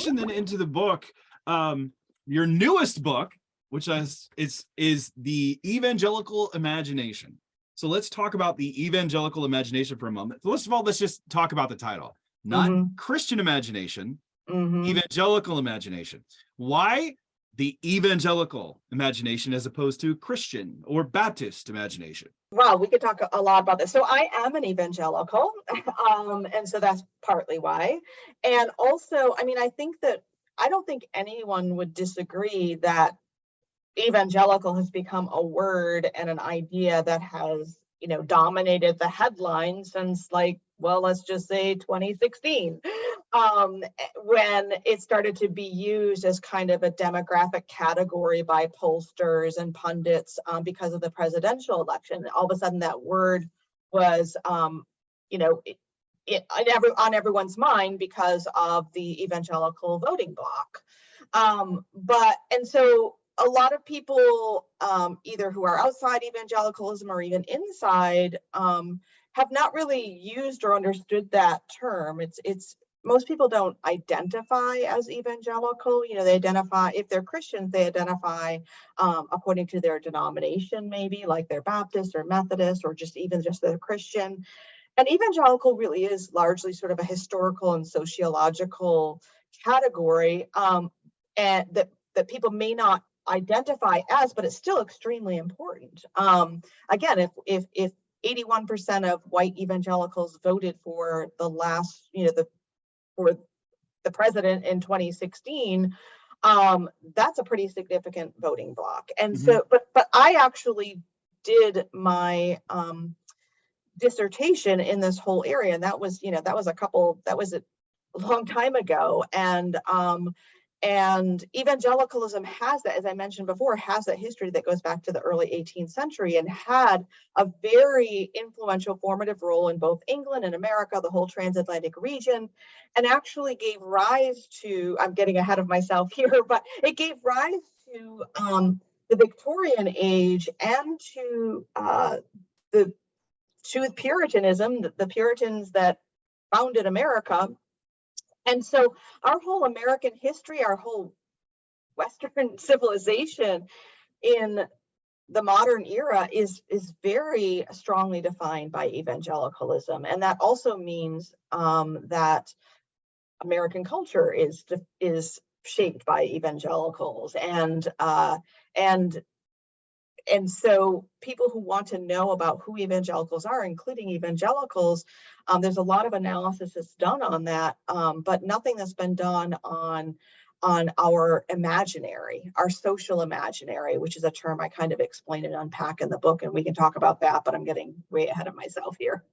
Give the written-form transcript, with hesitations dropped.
transition then into the book, your newest book, which is the Evangelical Imagination. So let's talk about the evangelical imagination for a moment. First of all, let's just talk about the title. Not Christian imagination, evangelical imagination. Why the evangelical imagination as opposed to Christian or Baptist imagination? Wow, we could talk a lot about this. So I am an evangelical, and so that's partly why. And also, I mean, I don't think anyone would disagree that evangelical has become a word and an idea that has, dominated the headlines since, let's just say 2016, when it started to be used as kind of a demographic category by pollsters and pundits because of the presidential election. All of a sudden, that word was, on everyone's mind because of the evangelical voting bloc. And so a lot of people, either who are outside evangelicalism or even inside, have not really used or understood that term. It's most people don't identify as evangelical. They identify, if they're Christians, they identify according to their denomination, maybe like they're Baptist or Methodist or just they're Christian. And evangelical really is largely sort of a historical and sociological category, and that people may not identify as, but it's still extremely important. Again, if 81% of white evangelicals voted for for the president in 2016, that's a pretty significant voting bloc. And so, but I actually did my dissertation in this whole area, and that was a long time ago. And evangelicalism has that, as I mentioned before, has that history that goes back to the early 18th century and had a very influential formative role in both England and America, the whole transatlantic region, and actually gave rise to, I'm getting ahead of myself here, but it gave rise to the Victorian Age and to Puritanism, the Puritans that founded America. And so our whole American history, our whole Western civilization in the modern era is very strongly defined by evangelicalism. And that also means that American culture is shaped by evangelicals. And so people who want to know about who evangelicals are, including evangelicals, there's a lot of analysis that's done on that, but nothing that's been done on our imaginary, our social imaginary, which is a term I kind of explain and unpack in the book, and we can talk about that, but I'm getting way ahead of myself here.